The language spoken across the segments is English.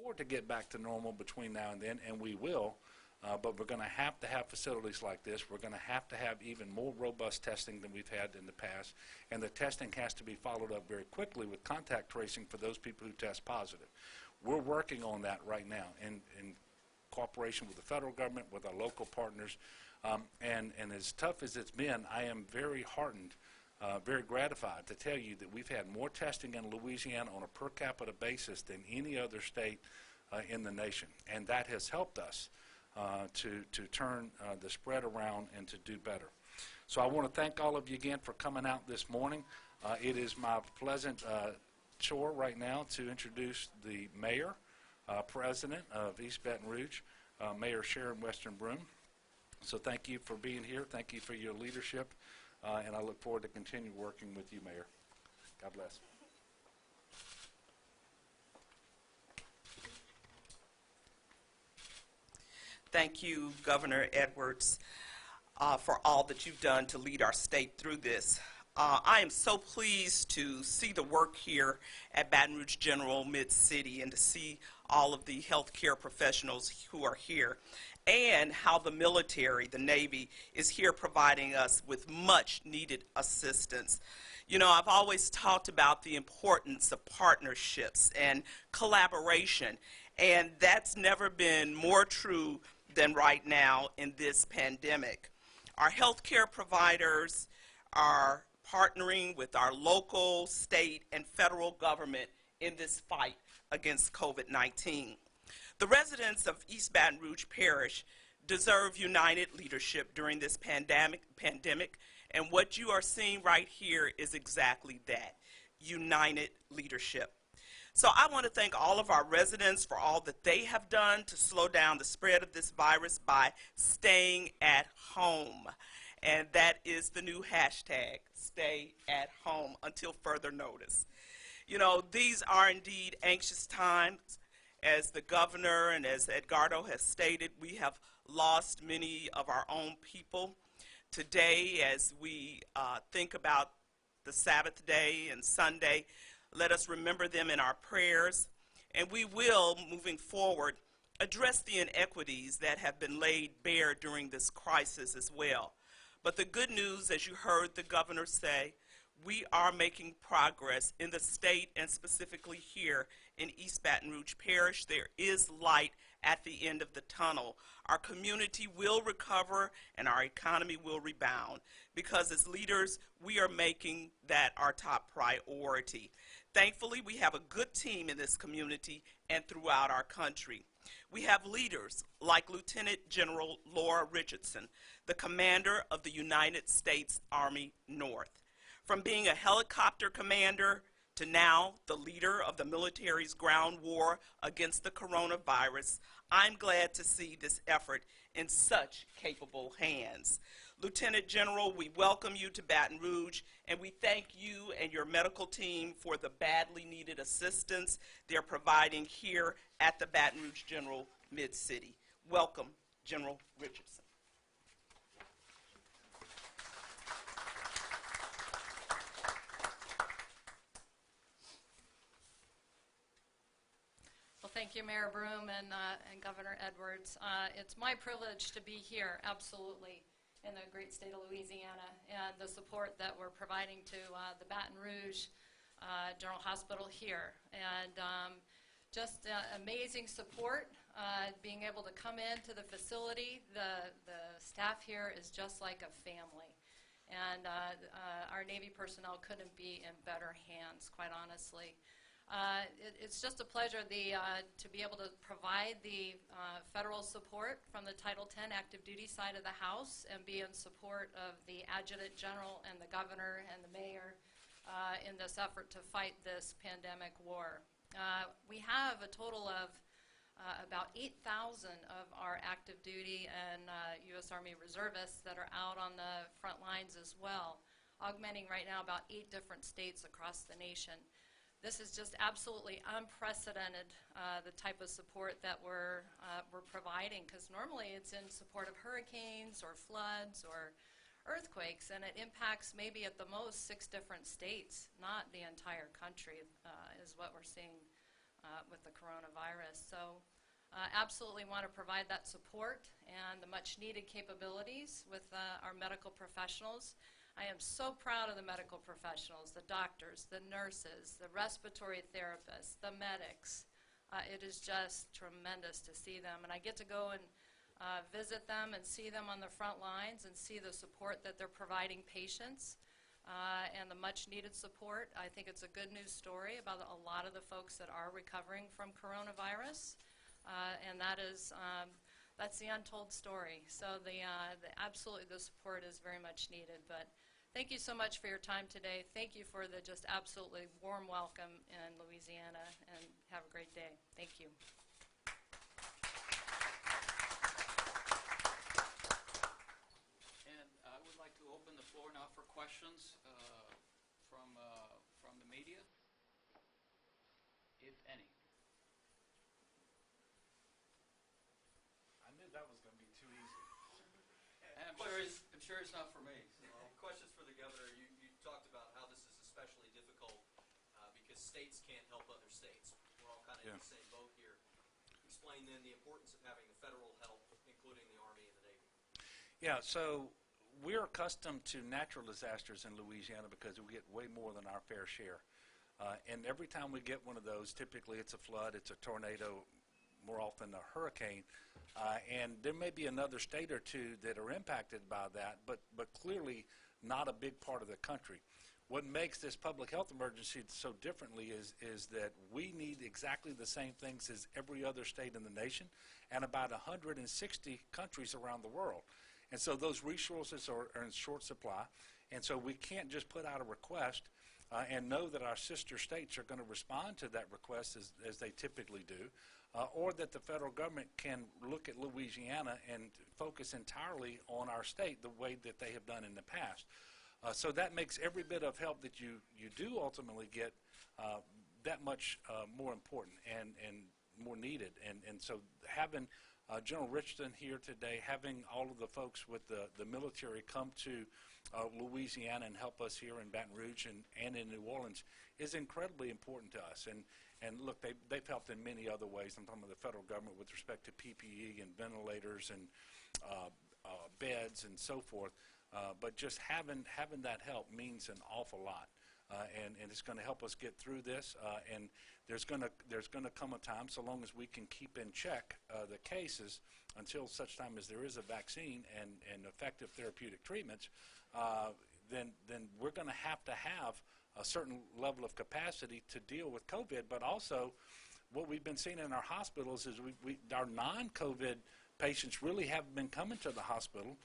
or to get back to normal between now and then, and we will. But we're going to have facilities like this. We're going to have even more robust testing than we've had in the past. And the testing has to be followed up very quickly with contact tracing for those people who test positive. We're working on that right now in cooperation with the federal government, with our local partners. And as tough as it's been, I am very heartened, very gratified to tell you that we've had more testing in Louisiana on a per capita basis than any other state in the nation. And that has helped us to turn the spread around and to do better. So I want to thank all of you again for coming out this morning. It is my pleasant chore right now to introduce the mayor, president of East Baton Rouge, Mayor Sharon Western Broom. So thank you for being here. Thank you for your leadership, and I look forward to continue working with you, Mayor. God bless. Thank you, Governor Edwards, for all that you've done to lead our state through this. I am so pleased to see the work here at Baton Rouge General Mid-City and to see all of the healthcare professionals who are here, and how the military, the Navy, is here providing us with much needed assistance. You know, I've always talked about the importance of partnerships and collaboration, and that's never been more true than right now in this pandemic. Our healthcare providers are partnering with our local, state, and federal government in this fight against COVID-19. The residents of East Baton Rouge Parish deserve united leadership during this pandemic, and what you are seeing right here is exactly that, united leadership. So I want to thank all of our residents for all that they have done to slow down the spread of this virus by staying at home. And that is the new hashtag, stay at home until further notice. You know, these are indeed anxious times. As the governor and as Edgardo has stated, we have lost many of our own people. Today, as we think about the Sabbath day and Sunday, let us remember them in our prayers, and we will, moving forward, address the inequities that have been laid bare during this crisis as well. But the good news, as you heard the governor say, we are making progress in the state and specifically here in East Baton Rouge Parish. There is light at the end of the tunnel. Our community will recover and our economy will rebound because as leaders, we are making that our top priority. Thankfully, we have a good team in this community and throughout our country. We have leaders like Lieutenant General Laura Richardson, the commander of the United States Army North. From being a helicopter commander to now the leader of the military's ground war against the coronavirus, I'm glad to see this effort in such capable hands. Lieutenant General, we welcome you to Baton Rouge, and we thank you and your medical team for the badly needed assistance they're providing here at the Baton Rouge General Mid-City. Welcome, General Richardson. Well, thank you, Mayor Broom and Governor Edwards. It's my privilege to be here, absolutely, in the great state of Louisiana, and the support that we're providing to the Baton Rouge General Hospital here. And just amazing support, being able to come into the facility. The staff here is just like a family. And our Navy personnel couldn't be in better hands, quite honestly. It's just a pleasure to be able to provide the federal support from the Title X active duty side of the House and be in support of the Adjutant General and the Governor and the Mayor in this effort to fight this pandemic war. We have a total of about 8,000 of our active duty and U.S. Army reservists that are out on the front lines as well, augmenting right now about 8 different states across the nation. This is just absolutely unprecedented, the type of support that we're providing, because normally it's in support of hurricanes or floods or earthquakes, and it impacts maybe at the most 6 different states, not the entire country, is what we're seeing with the coronavirus. So absolutely want to provide that support and the much-needed capabilities with our medical professionals. I am so proud of the medical professionals, the doctors, the nurses, the respiratory therapists, the medics. It is just tremendous to see them. And I get to go and visit them and see them on the front lines and see the support that they're providing patients and the much-needed support. I think it's a good news story about a lot of the folks that are recovering from coronavirus. And that's the untold story. So absolutely the support is very much needed. But thank you so much for your time today. Thank you for the just absolutely warm welcome in Louisiana, and have a great day. Thank you. And I would like to open the floor now for questions from the media, if any. I knew that was going to be too easy. And I'm sure it's not for me. So. Questions for the governor. You talked about how this is especially difficult because states can't help other states. We're all kind of in the same boat here. Explain then the importance of having the federal help, including the Army and the Navy. Yeah, so we're accustomed to natural disasters in Louisiana because we get way more than our fair share. And every time we get one of those, typically it's a flood, it's a tornado, more often a hurricane, and there may be another state or two that are impacted by that, but clearly not a big part of the country. What makes this public health emergency so differently is that we need exactly the same things as every other state in the nation and about 160 countries around the world. And so those resources are in short supply, and so we can't just put out a request and know that our sister states are going to respond to that request as they typically do, or that the federal government can look at Louisiana and focus entirely on our state the way that they have done in the past. So that makes every bit of help that you do ultimately get that much more important and more needed. And so having General Richardson here today, having all of the folks with the military come to Louisiana and help us here in Baton Rouge and in New Orleans is incredibly important to us. And look, they've helped in many other ways. I'm talking about the federal government with respect to PPE and ventilators and beds and so forth. But just having that help means an awful lot. And it's going to help us get through this. And there's going to come a time, so long as we can keep in check the cases until such time as there is a vaccine and effective therapeutic treatments, then we're going to have a certain level of capacity to deal with COVID. But also, what we've been seeing in our hospitals is our non-COVID patients really haven't been coming to the hospital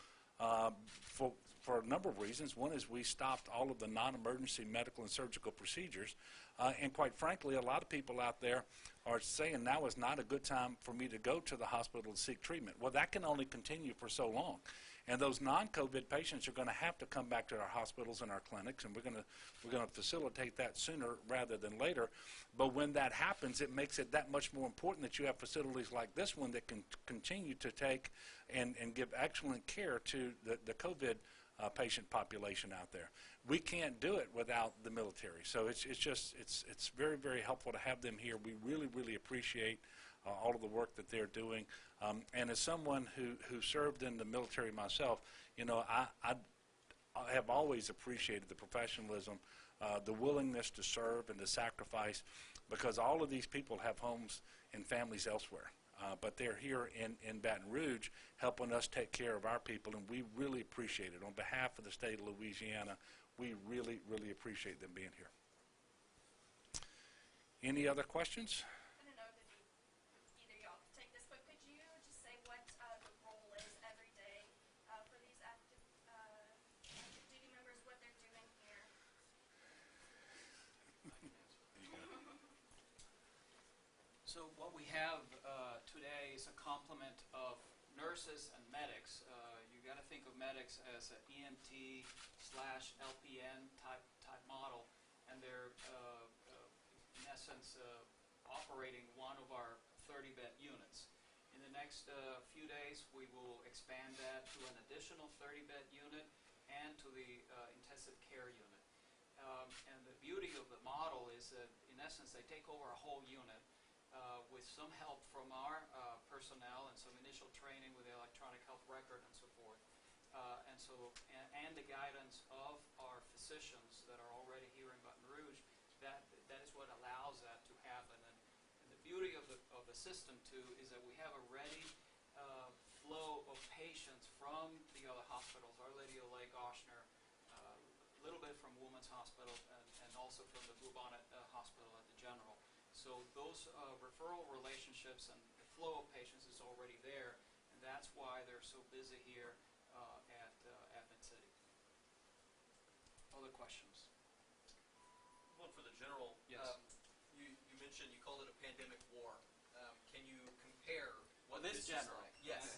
for a number of reasons. One is we stopped all of the non-emergency medical and surgical procedures, and quite frankly, a lot of people out there are saying now is not a good time for me to go to the hospital to seek treatment. Well, that can only continue for so long, and those non-COVID patients are going to have to come back to our hospitals and our clinics, and we're going to facilitate that sooner rather than later. But when that happens, it makes it that much more important that you have facilities like this one that can continue to take and give excellent care to the COVID patient population out there. We can't do it without the military. So it's very, very helpful to have them here. We really, really appreciate all of the work that they're doing. And as someone who served in the military myself, I have always appreciated the professionalism, the willingness to serve and to sacrifice, because all of these people have homes and families elsewhere. But they're here in Baton Rouge helping us take care of our people, and we really appreciate it. On behalf of the state of Louisiana, we really, really appreciate them being here. Any other questions? I don't know if either y'all could take this, but could you just say what the role is every day for these active duty members, what they're doing here? So what we have today is a complement of nurses and medics. You got to think of medics as an EMT/LPN type model, and they're in essence operating one of our 30-bed units. In the next few days, we will expand that to an additional 30-bed unit and to the intensive care unit. And the beauty of the model is that, in essence, they take over a whole unit, with some help from our personnel and some initial training with the electronic health record and so forth. And the guidance of our physicians that are already here in Baton Rouge, that is what allows that to happen. And the beauty of the system, too, is that we have a ready flow of patients from the other hospitals, Our Lady of Lake, Oshner, a little bit from Women's Hospital, and also from the Bluebonnet Hospital at the General. So those referral relationships and the flow of patients is already there, and that's why they're so busy here at Mid-City. Other questions? One for the general. Yes. You mentioned, you called it a pandemic war. Can you compare what this is general? like? Yes.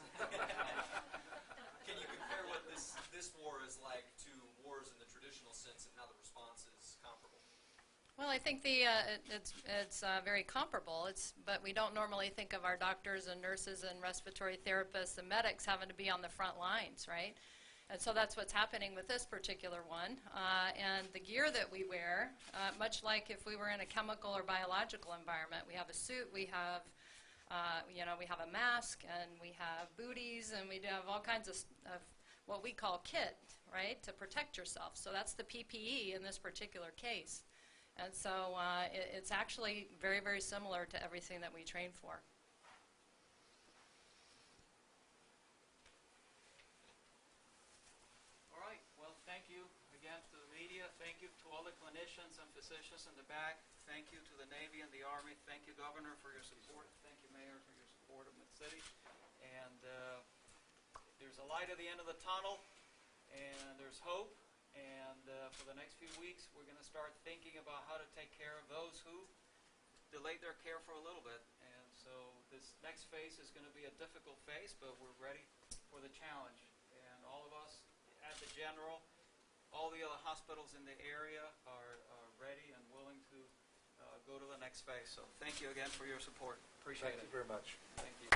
Can you compare what this war is like to wars in the traditional sense and how the response is comparable? Well, I think it's very comparable. But we don't normally think of our doctors and nurses and respiratory therapists and medics having to be on the front lines, right? And so that's what's happening with this particular one. And the gear that we wear, much like if we were in a chemical or biological environment, we have a suit, we have we have a mask, and we have booties, and we have all kinds of what we call kit, right, to protect yourself. So that's the PPE in this particular case. And so it's actually very, very similar to everything that we train for. All right. Well, thank you again to the media. Thank you to all the clinicians and physicians in the back. Thank you to the Navy and the Army. Thank you, Governor, for your support. Thank you, Mayor, for your support of Mid-City. And there's a light at the end of the tunnel, and there's hope. And for the next few weeks, we're going to start thinking about how to take care of those who delayed their care for a little bit. And so this next phase is going to be a difficult phase, but we're ready for the challenge. And all of us at the General, all the other hospitals in the area are ready and willing to go to the next phase. So thank you again for your support. Appreciate it. Thank you very much. Thank you.